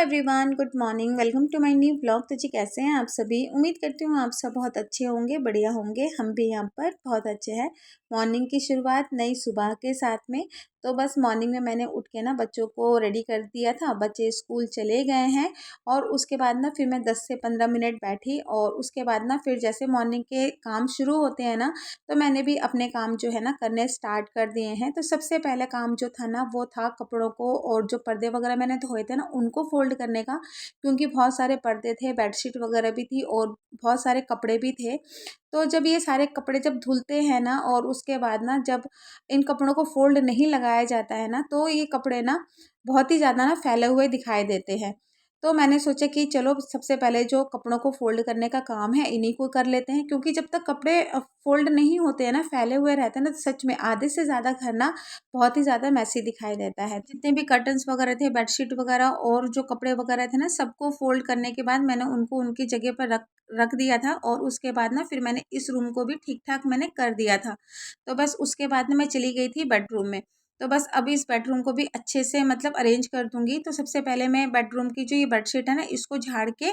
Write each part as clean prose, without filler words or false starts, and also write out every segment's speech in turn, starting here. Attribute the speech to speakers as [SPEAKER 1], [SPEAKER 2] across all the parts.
[SPEAKER 1] Everyone, good morning. Welcome to my new blog. तो जी कैसे हैं आप सभी? उम्मीद करती हूँ आप सब बहुत अच्छे होंगे, बढ़िया होंगे। हम भी यहाँ पर बहुत अच्छे हैं। मॉर्निंग की शुरुआत नई सुबह के साथ में। तो बस मॉर्निंग में मैंने उठ के ना बच्चों को रेडी कर दिया था। बच्चे स्कूल चले गए हैं और उसके बाद ना फिर मैं 10 से 15 मिनट बैठी और उसके बाद ना फिर जैसे मॉर्निंग के काम शुरू होते हैं ना, तो मैंने भी अपने काम जो है ना करने स्टार्ट कर दिए हैं। तो सबसे पहले काम जो था ना वो था कपड़ों को और जो पर्दे वगैरह मैंने धोए थे ना उनको फोल्ड करने का, क्योंकि बहुत सारे पर्दे थे, बेडशीट वगैरह भी थी और बहुत सारे कपड़े भी थे। तो जब ये सारे कपड़े जब धुलते हैं ना और उसके बाद ना जब इन कपड़ों को फोल्ड नहीं लगाया जाता है ना, तो ये कपड़े ना बहुत ही ज़्यादा ना फैले हुए दिखाई देते हैं। तो मैंने सोचा कि चलो सबसे पहले जो कपड़ों को फ़ोल्ड करने का काम है इन्हीं को कर लेते हैं, क्योंकि जब तक कपड़े फ़ोल्ड नहीं होते हैं ना, फैले हुए रहते हैं ना, तो सच में आधे से ज़्यादा घर ना बहुत ही ज़्यादा मैसी दिखाई देता है। जितने भी कर्टन्स वगैरह थे, बेडशीट वगैरह और जो कपड़े वगैरह थे ना, सबको फ़ोल्ड करने के बाद मैंने उनको उनकी जगह पर रख रख दिया था और उसके बाद ना फिर मैंने इस रूम को भी ठीक-ठाक मैंने कर दिया था। तो बस उसके बाद ना मैं चली गई थी बेडरूम में। तो बस अभी इस बेडरूम को भी अच्छे से मतलब अरेंज कर दूँगी। तो सबसे पहले मैं बेडरूम की जो ये बेडशीट है ना, इसको झाड़ के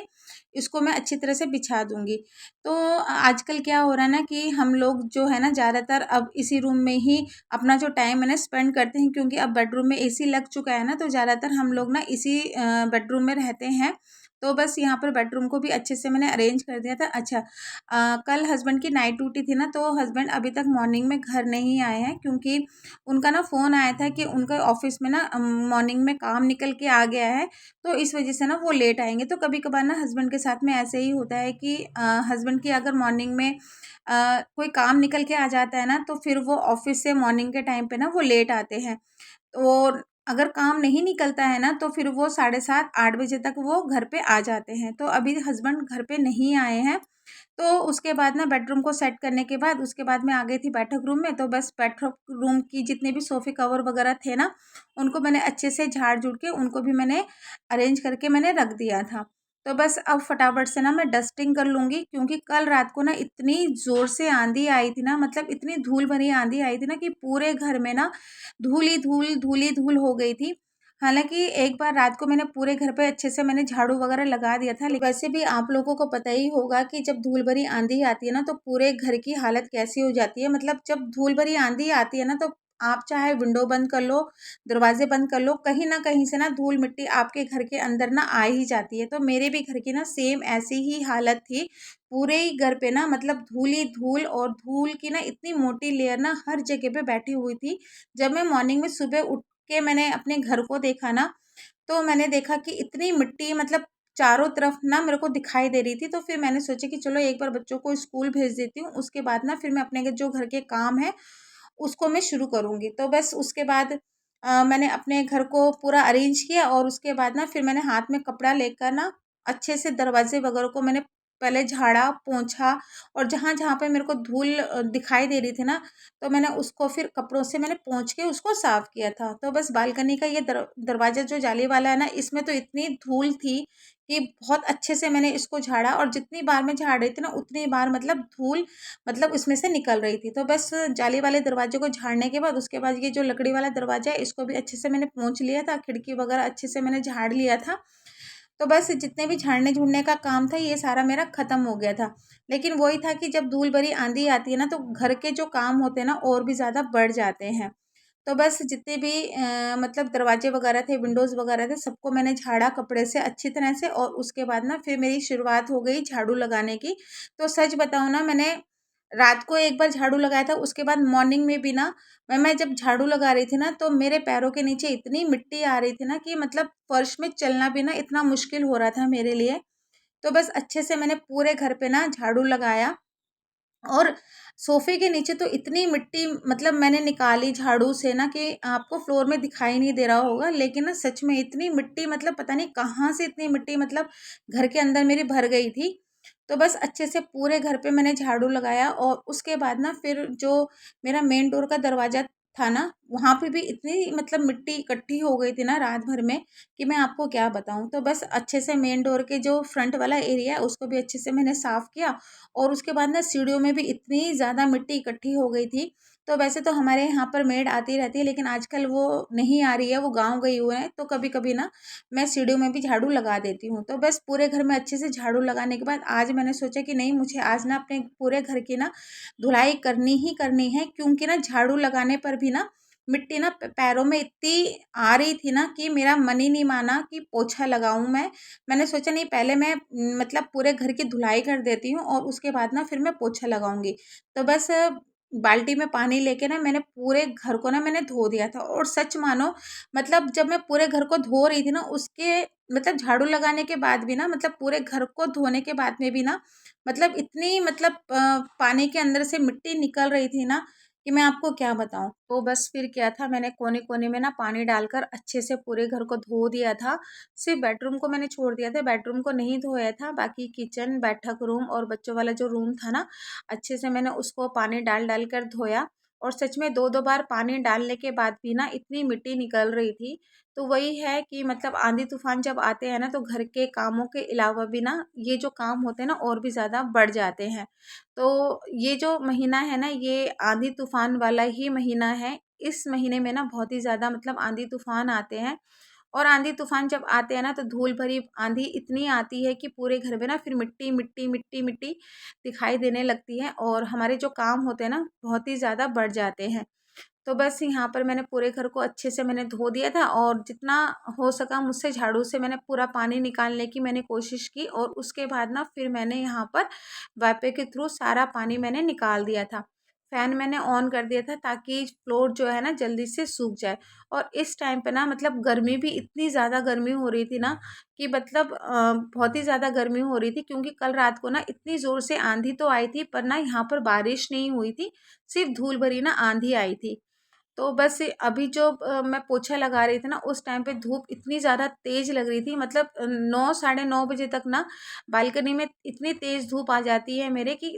[SPEAKER 1] इसको मैं अच्छी तरह से बिछा दूँगी। तो आजकल क्या हो रहा है ना कि हम लोग जो है ना ज़्यादातर अब इसी रूम में ही अपना जो टाइम है ना स्पेंड करते हैं, क्योंकि अब बेडरूम में एसी लग चुका है ना, तो ज़्यादातर हम लोग ना इसी बेडरूम में रहते हैं। तो बस यहाँ पर बेडरूम को भी अच्छे से मैंने अरेंज कर दिया था। अच्छा, कल हस्बैंड की नाइट ड्यूटी थी ना, तो हस्बैंड अभी तक मॉर्निंग में घर नहीं आए हैं, क्योंकि उनका ना फ़ोन आया था कि उनके ऑफिस में ना मॉर्निंग में काम निकल के आ गया है, तो इस वजह से ना वो लेट आएंगे। तो कभी कभार ना हस्बैंड के साथ में ऐसे ही होता है कि हस्बैंड की अगर मॉर्निंग में कोई काम निकल के आ जाता है ना, तो फिर वो ऑफिस से मॉर्निंग के टाइम पे ना वो लेट आते हैं। और अगर काम नहीं निकलता है ना, तो फिर वो 7:30-8 बजे तक वो घर पे आ जाते हैं। तो अभी हस्बैंड घर पे नहीं आए हैं। तो उसके बाद ना बेडरूम को सेट करने के बाद उसके बाद मैं आ गई थी बैठक रूम में। तो बस बैठक रूम की जितने भी सोफ़े कवर वगैरह थे ना, उनको मैंने अच्छे से झाड़-झूड़ के उनको भी मैंने अरेंज करके मैंने रख दिया था। तो बस अब फटाफट से ना मैं डस्टिंग कर लूँगी, क्योंकि कल रात को ना इतनी ज़ोर से आँधी आई थी ना, मतलब इतनी धूल भरी आँधी आई थी ना कि पूरे घर में ना धूल ही धूल हो गई थी। हालाँकि एक बार रात को मैंने पूरे घर पे अच्छे से मैंने झाड़ू वगैरह लगा दिया था। वैसे भी आप लोगों को पता ही होगा कि जब धूल भरी आँधी आती है ना, तो पूरे घर की हालत कैसी हो जाती है। मतलब जब धूल भरी आँधी आती है ना, तो आप चाहे विंडो बंद कर लो, दरवाजे बंद कर लो, कहीं न कहीं से ना धूल मिट्टी आपके घर के अंदर ना आ ही जाती है। तो मेरे भी घर की ना सेम ऐसी ही हालत थी। पूरे ही घर पे ना मतलब धूल ही धूल और धूल की ना इतनी मोटी लेयर ना हर जगह पे बैठी हुई थी। जब मैं मॉर्निंग में सुबह उठ के मैंने अपने घर को देखा ना, तो मैंने देखा कि इतनी मिट्टी मतलब चारों तरफ ना मेरे को दिखाई दे रही थी। तो फिर मैंने सोचा कि चलो एक बार बच्चों को स्कूल भेज देती हूँ, उसके बाद ना फिर मैं अपने जो घर के काम है उसको मैं शुरू करूँगी। तो बस उसके बाद मैंने अपने घर को पूरा अरेंज किया और उसके बाद ना फिर मैंने हाथ में कपड़ा लेकर ना अच्छे से दरवाजे वगैरह को मैंने पहले झाड़ा, पोंछा और जहाँ-जहाँ पे मेरे को धूल दिखाई दे रही थी ना, तो मैंने उसको फिर कपड़ों से मैंने पोंछ के उसको साफ किया था। तो बस बालकनी का ये दरवाज़ा जो जाली वाला है ना, इसमें तो इतनी धूल थी कि बहुत अच्छे से मैंने इसको झाड़ा और जितनी बार मैं झाड़ रही थी ना, उतनी बार मतलब धूल मतलब इसमें से निकल रही थी। तो बस जाली वाले दरवाजे को झाड़ने के बाद उसके बाद ये जो लकड़ी वाला दरवाज़ा है, इसको भी अच्छे से मैंने पोंछ लिया था, खिड़की वगैरह अच्छे से मैंने झाड़ लिया था। तो बस जितने भी झाड़ने-झूड़ने का काम था, ये सारा मेरा ख़त्म हो गया था। लेकिन वही था कि जब धूल भरी आँधी आती है ना, तो घर के जो काम होते हैं ना, और भी ज़्यादा बढ़ जाते हैं। तो बस जितने भी मतलब दरवाजे वगैरह थे, विंडोज़ वगैरह थे, सबको मैंने झाड़ा कपड़े से अच्छी तरह से और उसके बाद ना फिर मेरी शुरुआत हो गई झाड़ू लगाने की। तो सच बताऊँ ना, मैंने रात को एक बार झाड़ू लगाया था, उसके बाद मॉर्निंग में भी ना मैं जब झाड़ू लगा रही थी ना, तो मेरे पैरों के नीचे इतनी मिट्टी आ रही थी ना कि मतलब फर्श में चलना भी ना इतना मुश्किल हो रहा था मेरे लिए। तो बस अच्छे से मैंने पूरे घर पे ना झाड़ू लगाया और सोफ़े के नीचे तो इतनी मिट्टी मतलब मैंने निकाली झाड़ू से ना कि आपको फ्लोर में दिखाई नहीं दे रहा होगा, लेकिन ना सच में इतनी मिट्टी मतलब पता नहीं कहाँ से इतनी मिट्टी मतलब घर के अंदर मेरी भर गई थी। तो बस अच्छे से पूरे घर पे मैंने झाड़ू लगाया और उसके बाद ना फिर जो मेरा मेन डोर का दरवाज़ा था ना, वहाँ पे भी इतनी मतलब मिट्टी इकट्ठी हो गई थी ना रात भर में कि मैं आपको क्या बताऊँ। तो बस अच्छे से मेन डोर के जो फ्रंट वाला एरिया है उसको भी अच्छे से मैंने साफ़ किया और उसके बाद ना सीढ़ियों में भी इतनी ज़्यादा मिट्टी इकट्ठी हो गई थी। तो वैसे तो हमारे यहाँ पर मेड आती रहती है, लेकिन आजकल वो नहीं आ रही है, वो गाँव गई हुए हैं। तो कभी-कभी ना मैं सीढ़ियों में भी झाड़ू लगा देती हूँ। तो बस पूरे घर में अच्छे से झाड़ू लगाने के बाद आज मैंने सोचा कि नहीं, मुझे आज ना अपने पूरे घर की ना धुलाई करनी ही करनी है, क्योंकि ना झाड़ू लगाने पर भी ना मिट्टी ना पैरों में इतनी आ रही थी ना कि मेरा मन ही नहीं माना कि पोछा लगाऊं मैं। मैंने सोचा नहीं, पहले मैं मतलब पूरे घर की धुलाई कर देती हूँ और उसके बाद ना फिर मैं पोछा लगाऊंगी। तो बस बाल्टी में पानी लेके ना मैंने पूरे घर को ना मैंने धो दिया था। और सच मानो, मतलब जब मैं पूरे घर को धो रही थी ना, उसके मतलब झाड़ू लगाने के बाद भी ना, मतलब पूरे घर को धोने के बाद में भी ना, मतलब इतनी मतलब पानी के अंदर से मिट्टी निकल रही थी ना कि मैं आपको क्या बताऊँ। तो बस फिर क्या था, मैंने कोने-कोने में ना पानी डालकर अच्छे से पूरे घर को धो दिया था। सिर्फ़ बेडरूम को मैंने छोड़ दिया था, बेडरूम को नहीं धोया था। बाकी किचन, बैठक रूम और बच्चों वाला जो रूम था ना, अच्छे से मैंने उसको पानी डाल-डाल कर धोया। और सच में 2-2 बार पानी डालने के बाद भी ना इतनी मिट्टी निकल रही थी। तो वही है कि मतलब आंधी-तूफ़ान जब आते हैं ना, तो घर के कामों के अलावा भी ना ये जो काम होते हैं ना और भी ज़्यादा बढ़ जाते हैं। तो ये जो महीना है ना, ये आंधी तूफान वाला ही महीना है। इस महीने में ना बहुत ही ज़्यादा मतलब आंधी तूफान आते हैं। और आंधी तूफान जब आते हैं ना, तो धूल भरी आंधी इतनी आती है कि पूरे घर में ना फिर मिट्टी मिट्टी मिट्टी मिट्टी दिखाई देने लगती है और हमारे जो काम होते हैं ना बहुत ही ज़्यादा बढ़ जाते हैं। तो बस यहाँ पर मैंने पूरे घर को अच्छे से मैंने धो दिया था और जितना हो सका मुझसे झाड़ू से मैंने पूरा पानी निकालने की मैंने कोशिश की। और उसके बाद ना फिर मैंने यहाँ पर वाइपर के थ्रू सारा पानी मैंने निकाल दिया था। फ़ैन मैंने ऑन कर दिया था ताकि फ्लोर जो है ना जल्दी से सूख जाए। और इस टाइम पे ना मतलब गर्मी भी इतनी ज़्यादा गर्मी हो रही थी ना कि मतलब बहुत ही ज़्यादा गर्मी हो रही थी, क्योंकि कल रात को ना इतनी ज़ोर से आंधी तो आई थी पर ना यहाँ पर बारिश नहीं हुई थी, सिर्फ धूल भरी ना आंधी आई थी। तो बस अभी जो मैं पोछा लगा रही थी ना, उस टाइम पे धूप इतनी ज़्यादा तेज़ लग रही थी, मतलब 9 साढ़े 9 बजे तक ना बालकनी में इतनी तेज़ धूप आ जाती है मेरे कि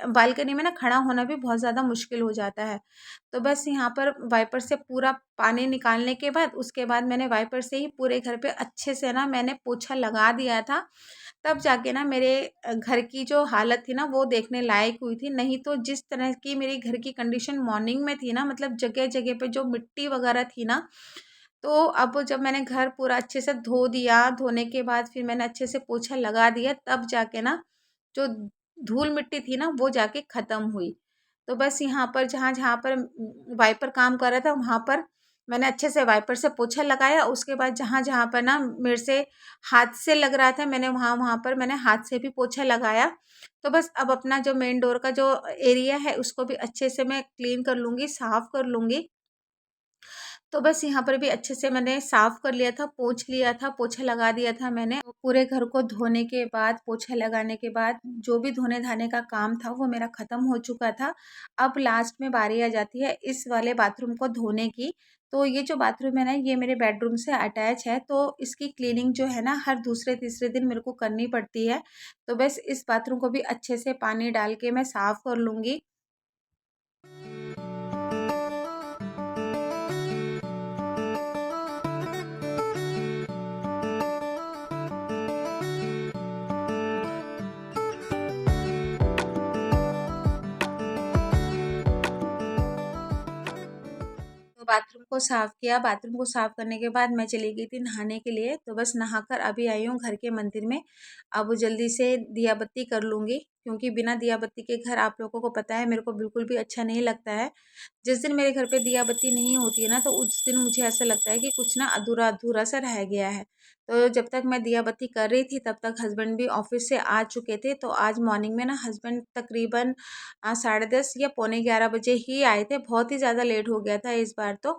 [SPEAKER 1] बालकनी में ना खड़ा होना भी बहुत ज़्यादा मुश्किल हो जाता है। तो बस यहाँ पर वाइपर से पूरा पानी निकालने के बाद उसके बाद मैंने वाइपर से ही पूरे घर पे अच्छे से ना मैंने पोछा लगा दिया था। तब जाके ना मेरे घर की जो हालत थी ना वो देखने लायक हुई थी। नहीं तो जिस तरह की मेरी घर की कंडीशन मॉर्निंग में थी ना, मतलब जगह-जगह पे जो मिट्टी वगैरह थी ना, तो अब जब मैंने घर पूरा अच्छे से धो दिया, धोने के बाद फिर मैंने अच्छे से पोछा लगा दिया, तब जाके ना जो धूल-मिट्टी थी ना वो जाके ख़त्म हुई। तो बस यहाँ पर जहाँ-जहाँ पर वाइपर काम कर रहा था वहाँ पर मैंने अच्छे से वाइपर से पोछा लगाया। उसके बाद जहाँ-जहाँ पर ना मेरे से हाथ से लग रहा था, मैंने वहाँ-वहाँ पर मैंने हाथ से भी पोछा लगाया। तो बस अब अपना जो मेन डोर का जो एरिया है उसको भी अच्छे से मैं क्लीन कर लूँगी, साफ़ कर लूँगी। तो बस यहाँ पर भी अच्छे से मैंने साफ़ कर लिया था, पोंछ लिया था, पोछा लगा दिया था मैंने। तो पूरे घर को धोने के बाद, पोछा लगाने के बाद जो भी धोने-धाने का काम था वो मेरा ख़त्म हो चुका था। अब लास्ट में बारी आ जाती है इस वाले बाथरूम को धोने की। तो ये जो बाथरूम है ना, ये मेरे बेडरूम से अटैच है, तो इसकी क्लीनिंग जो है ना हर दूसरे-तीसरे दिन मेरे को करनी पड़ती है। तो बस इस बाथरूम को भी अच्छे से पानी डाल के मैं साफ़ कर लूँगी। तो बाथरूम को साफ़ किया, बाथरूम को साफ़ करने के बाद मैं चली गई थी नहाने के लिए। तो बस नहाकर अभी आई हूँ घर के मंदिर में। अब जल्दी से दिया बत्ती कर लूँगी, क्योंकि बिना दिया बत्ती के घर आप लोगों को पता है मेरे को बिल्कुल भी अच्छा नहीं लगता है। जिस दिन मेरे घर पे दिया बत्ती नहीं होती है ना, तो उस दिन मुझे ऐसा लगता है कि कुछ ना अधूरा-अधूरा सा रह गया है। तो जब तक मैं दिया बत्ती कर रही थी तब तक हस्बैंड भी ऑफ़िस से आ चुके थे। तो आज मॉर्निंग में ना हस्बैंड तकरीबन साढ़े 10 या पौने 11 बजे ही आए थे। बहुत ही ज़्यादा लेट हो गया था इस बार तो।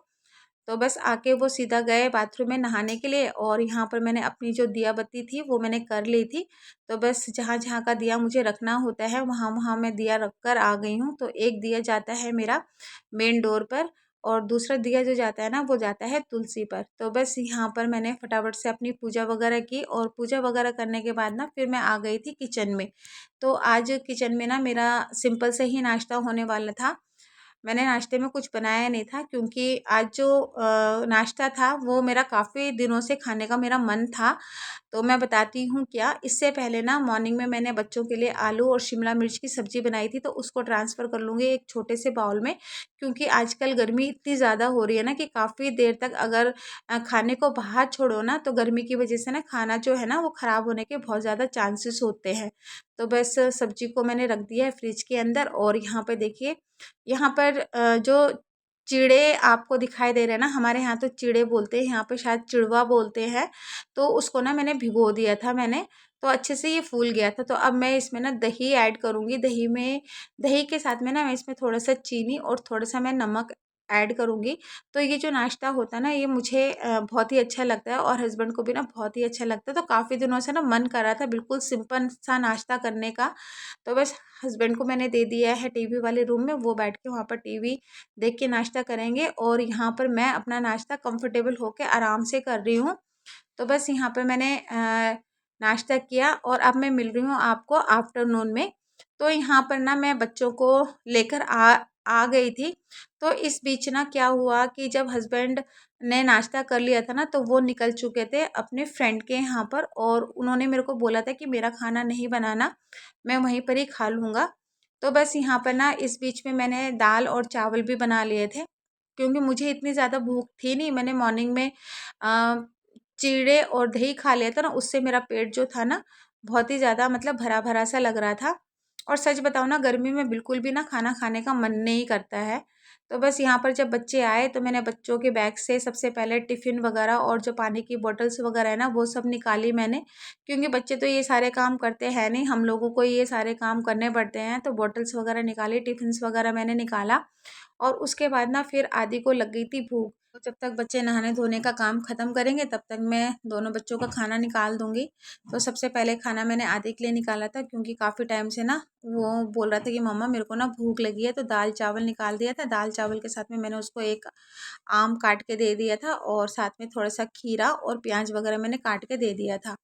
[SPEAKER 1] तो बस आके वो सीधा गए बाथरूम में नहाने के लिए और यहाँ पर मैंने अपनी जो दिया बत्ती थी वो मैंने कर ली थी। तो बस जहाँ-जहाँ का दिया मुझे रखना होता है वहाँ-वहाँ मैं दिया रख कर आ गई हूँ। तो एक दिया जाता है मेरा मेन डोर पर और दूसरा दिया जो जाता है ना वो जाता है तुलसी पर। तो बस यहाँ पर मैंने फटाफट से अपनी पूजा वगैरह की और पूजा वगैरह करने के बाद ना फिर मैं आ गई थी किचन में। तो आज किचन में ना मेरा सिंपल से ही नाश्ता होने वाला था। मैंने नाश्ते में कुछ बनाया नहीं था, क्योंकि आज जो नाश्ता था वो मेरा काफ़ी दिनों से खाने का मेरा मन था। तो मैं बताती हूँ क्या। इससे पहले ना मॉर्निंग में मैंने बच्चों के लिए आलू और शिमला मिर्च की सब्ज़ी बनाई थी, तो उसको ट्रांसफ़र कर लूँगी एक छोटे से बाउल में। क्योंकि आजकल गर्मी इतनी ज़्यादा हो रही है ना कि काफ़ी देर तक अगर खाने को बाहर छोड़ो ना, तो गर्मी की वजह से ना खाना जो है ना वो ख़राब होने के बहुत ज़्यादा चांसेस होते हैं। तो बस सब्ज़ी को मैंने रख दिया है फ्रिज के अंदर। और यहाँ पे देखिए, यहाँ पर जो चिड़े आपको दिखाई दे रहे हैं ना, हमारे यहाँ तो चिड़े बोलते हैं, यहाँ पे शायद चिड़वा बोलते हैं। तो उसको ना मैंने भिगो दिया था मैंने, तो अच्छे से ये फूल गया था। तो अब मैं इसमें ना दही ऐड करूँगी। दही के साथ में ना मैं इसमें थोड़ा-सा चीनी और थोड़ा-सा मैं नमक ऐड करूँगी। तो ये जो नाश्ता होता है ना, ये मुझे बहुत ही अच्छा लगता है और हस्बैंड को भी ना बहुत ही अच्छा लगता है। तो काफ़ी दिनों से ना मन कर रहा था बिल्कुल सिंपल सा नाश्ता करने का। तो बस हस्बैंड को मैंने दे दिया है टीवी वाले रूम में, वो बैठ के वहाँ पर टीवी देख के नाश्ता करेंगे। और यहाँ पर मैं अपना नाश्ता कंफर्टेबल होके आराम से कर रही हूँ। तो बस यहाँ पे मैंने नाश्ता किया और अब मैं मिल रही हूँ आपको आफ्टरनून में। तो यहाँ पर ना मैं बच्चों को लेकर आ गई थी। तो इस बीच ना क्या हुआ कि जब हस्बैंड ने नाश्ता कर लिया था ना, तो वो निकल चुके थे अपने फ्रेंड के यहाँ पर, और उन्होंने मेरे को बोला था कि मेरा खाना नहीं बनाना, मैं वहीं पर ही खा लूँगा। तो बस यहाँ पर ना इस बीच में मैंने दाल और चावल भी बना लिए थे, क्योंकि मुझे इतनी ज़्यादा भूख थी नहीं। मैंने मॉर्निंग में अ, चिड़े और दही खा लिया था ना, उससे मेरा पेट जो था ना बहुत ही ज़्यादा मतलब भरा-भरा सा लग रहा था। और सच बताऊँ ना, गर्मी में बिल्कुल भी ना खाना खाने का मन नहीं करता है। तो बस यहाँ पर जब बच्चे आए तो मैंने बच्चों के बैग से सबसे पहले टिफ़िन वगैरह और जो पानी की बॉटल्स वगैरह है ना, वो सब निकाली मैंने। क्योंकि बच्चे तो ये सारे काम करते हैं नहीं, हम लोगों को ये सारे काम करने पड़ते हैं। तो बॉटल्स वगैरह निकाली, टिफ़िन्स वगैरह मैंने निकाला। और उसके बाद ना फिर आदि को लग गई थी भूख। तो जब तक बच्चे नहाने धोने का काम ख़त्म करेंगे तब तक मैं दोनों बच्चों का खाना निकाल दूँगी। तो सबसे पहले खाना मैंने आदि के लिए निकाला था, क्योंकि काफ़ी टाइम से ना वो बोल रहा था कि मम्मा मेरे को ना भूख लगी है। तो दाल चावल निकाल दिया था। दाल चावल के साथ में मैंने उसको एक आम काट के दे दिया था, और साथ में थोड़ा-सा खीरा और प्याज वगैरह मैंने काट के दे दिया था।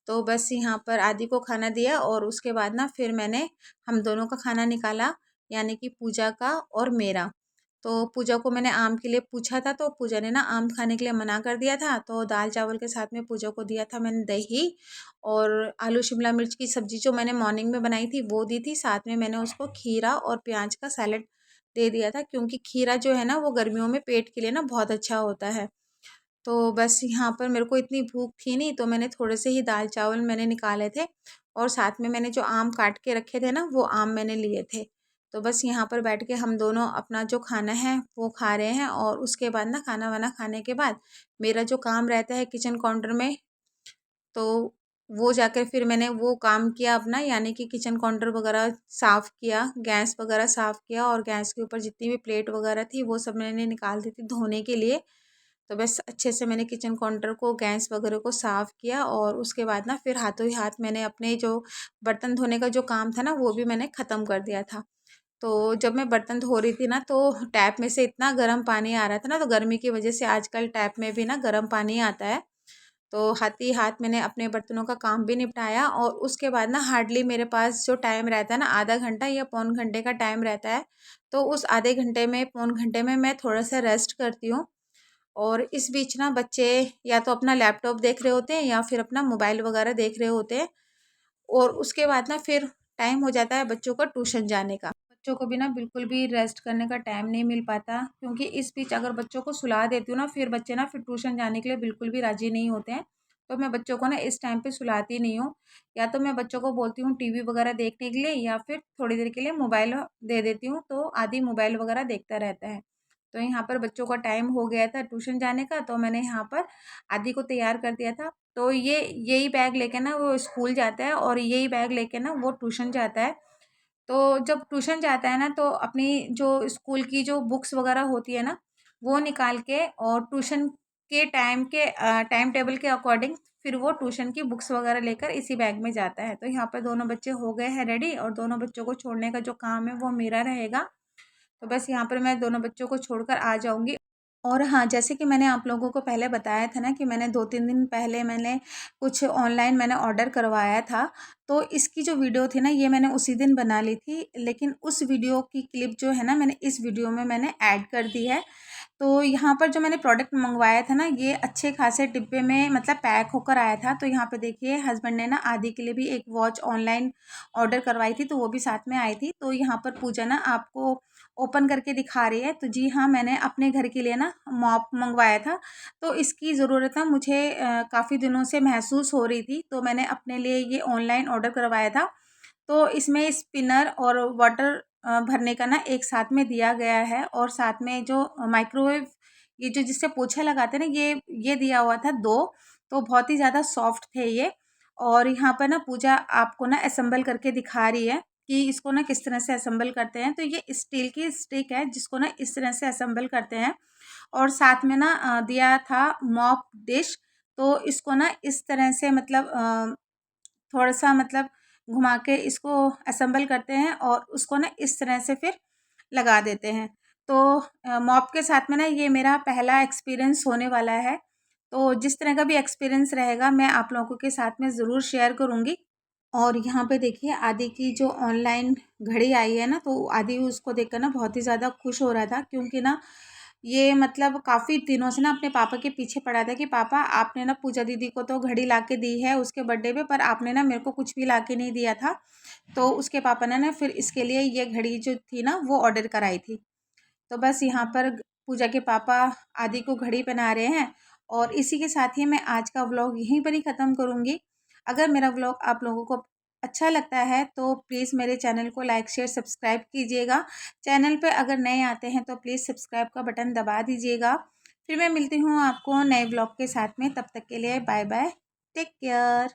[SPEAKER 1] तो बस यहाँ पर आदि को खाना दिया, और उसके बाद ना फिर मैंने हम दोनों का खाना निकाला, यानी कि पूजा का और मेरा। तो पूजा को मैंने आम के लिए पूछा था, तो पूजा ने ना आम खाने के लिए मना कर दिया था। तो दाल चावल के साथ में पूजा को दिया था मैंने दही, और आलू शिमला मिर्च की सब्ज़ी जो मैंने मॉर्निंग में बनाई थी वो दी थी। साथ में मैंने उसको खीरा और प्याज का सैलेड दे दिया था, क्योंकि खीरा जो है ना वो गर्मियों में पेट के लिए ना बहुत अच्छा होता है। तो बस यहाँ पर मेरे को इतनी भूख थी नहीं, तो मैंने थोड़े से ही दाल चावल मैंने निकाले थे, और साथ में मैंने जो आम काट के रखे थे ना वो आम मैंने लिए थे। तो बस यहाँ पर बैठ के हम दोनों अपना जो खाना है वो खा रहे हैं। और उसके बाद ना खाना वाना खाने के बाद मेरा जो काम रहता है किचन काउंटर में, तो वो जाकर फिर मैंने वो काम किया अपना, यानी कि किचन काउंटर वगैरह साफ़ किया, गैस वगैरह साफ़ किया, और गैस के ऊपर जितनी भी प्लेट वगैरह थी वो सब मैंने निकाल दी थी धोने के लिए। तो बस अच्छे से मैंने किचन काउंटर को, गैस वगैरह को साफ़ किया, और उसके बाद ना फिर हाथों ही हाथ मैंने अपने जो बर्तन धोने का जो काम था ना वो भी मैंने ख़त्म कर दिया था। तो जब मैं बर्तन धो रही थी ना, तो टैप में से इतना गर्म पानी आ रहा था ना, तो गर्मी की वजह से आजकल टैप में भी ना गर्म पानी आता है। तो हाथ ही हाथ मैंने अपने बर्तनों का काम भी निपटाया, और उसके बाद ना हार्डली मेरे पास जो टाइम रहता है ना, आधा घंटा या पौन घंटे का टाइम रहता है। तो उस आधे घंटे में, पौन घंटे में मैं थोड़ा सा रेस्ट करती हूँ। और इस बीच ना बच्चे या तो अपना लैपटॉप देख रहे होते हैं या फिर अपना मोबाइल वगैरह देख रहे होते हैं। और उसके बाद ना फिर टाइम हो जाता है बच्चों का ट्यूशन जाने का। बच्चों को भी ना बिल्कुल भी रेस्ट करने का टाइम नहीं मिल पाता, क्योंकि इस बीच अगर बच्चों को सुला देती हूँ ना, फिर बच्चे ना फिर ट्यूशन जाने के लिए बिल्कुल भी राज़ी नहीं होते हैं। तो मैं बच्चों को ना इस टाइम पे सुलाती नहीं हूँ। या तो मैं बच्चों को बोलती हूँ टीवी वगैरह देखने के लिए, या फिर थोड़ी देर के लिए मोबाइल दे देती हूँ, तो आदि मोबाइल वगैरह देखता रहता है। तो यहाँ पर बच्चों का टाइम हो गया था ट्यूशन जाने का, तो मैंने यहाँ पर आदि को तैयार कर दिया था। तो ये यही बैग लेके ना वो स्कूल जाता है, और यही बैग लेके ना वो ट्यूशन जाता है। तो जब ट्यूशन जाता है ना, तो अपनी जो स्कूल की जो बुक्स वगैरह होती है ना, वो निकाल के, और ट्यूशन के टाइम टेबल के अकॉर्डिंग फिर वो ट्यूशन की बुक्स वगैरह लेकर इसी बैग में जाता है। तो यहाँ पर दोनों बच्चे हो गए हैं रेडी, और दोनों बच्चों को छोड़ने का जो काम है वो मेरा रहेगा। तो बस यहाँ पर मैं दोनों बच्चों को छोड़कर आ जाऊँगी। और हाँ, जैसे कि मैंने आप लोगों को पहले बताया था ना कि मैंने 2-3 दिन पहले मैंने कुछ ऑनलाइन मैंने ऑर्डर करवाया था, तो इसकी जो वीडियो थी ना ये मैंने उसी दिन बना ली थी, लेकिन उस वीडियो की क्लिप जो है ना मैंने इस वीडियो में मैंने ऐड कर दी है। तो यहाँ पर जो मैंने प्रोडक्ट मंगवाया था ना ये अच्छे खासे डिब्बे में मतलब पैक होकर आया था। तो यहाँ पे देखिए हस्बैंड ने ना आदि के लिए भी एक वॉच ऑनलाइन ऑर्डर करवाई थी, तो वो भी साथ में आई थी। तो यहाँ पर पूजा ना आपको ओपन करके दिखा रही है। तो जी हाँ, मैंने अपने घर के लिए ना मॉप मंगवाया था, तो इसकी ज़रूरत ना मुझे काफ़ी दिनों से महसूस हो रही थी, तो मैंने अपने लिए ये ऑनलाइन ऑर्डर करवाया था। तो इसमें स्पिनर और वाटर भरने का ना एक साथ में दिया गया है, और साथ में जो माइक्रोवेव ये जो जिससे पोछा लगाते हैं ना ये दिया हुआ था 2। तो बहुत ही ज़्यादा सॉफ्ट थे ये। और यहाँ पर ना पूजा आपको ना असेंबल करके दिखा रही है कि इसको ना किस तरह से असेंबल करते हैं। तो ये स्टील की स्टिक है जिसको ना इस तरह से असेंबल करते हैं। और साथ में ना दिया था मॉप डिश। तो इसको ना इस तरह से मतलब थोड़ा-सा मतलब घुमा के इसको असेंबल करते हैं और उसको ना इस तरह से फिर लगा देते हैं। तो मॉप के साथ में ना ये मेरा पहला एक्सपीरियंस होने वाला है। तो जिस तरह का भी एक्सपीरियंस रहेगा मैं आप लोगों के साथ में ज़रूर शेयर करूँगी। और यहाँ पे देखिए आदि की जो ऑनलाइन घड़ी आई है ना, तो आदि उसको देखकर ना बहुत ही ज़्यादा खुश हो रहा था, क्योंकि ना ये मतलब काफ़ी दिनों से ना अपने पापा के पीछे पड़ा था कि पापा आपने ना पूजा दीदी को तो घड़ी ला के दी है उसके बर्थडे पे, पर आपने ना मेरे को कुछ भी ला के नहीं दिया था। तो उसके पापा ने ना फिर इसके लिए ये घड़ी जो थी ना वो ऑर्डर कराई थी। तो बस यहाँ पर पूजा के पापा आदि को घड़ी पहना रहे हैं। और इसी के साथ ही मैं आज का व्लॉग यहीं पर ही ख़त्म करूँगी। अगर मेरा व्लॉग आप लोगों को अच्छा लगता है तो प्लीज़ मेरे चैनल को लाइक शेयर सब्सक्राइब कीजिएगा। चैनल पे अगर नए आते हैं तो प्लीज़ सब्सक्राइब का बटन दबा दीजिएगा। फिर मैं मिलती हूँ आपको नए व्लॉग के साथ में, तब तक के लिए बाय बाय, टेक केयर।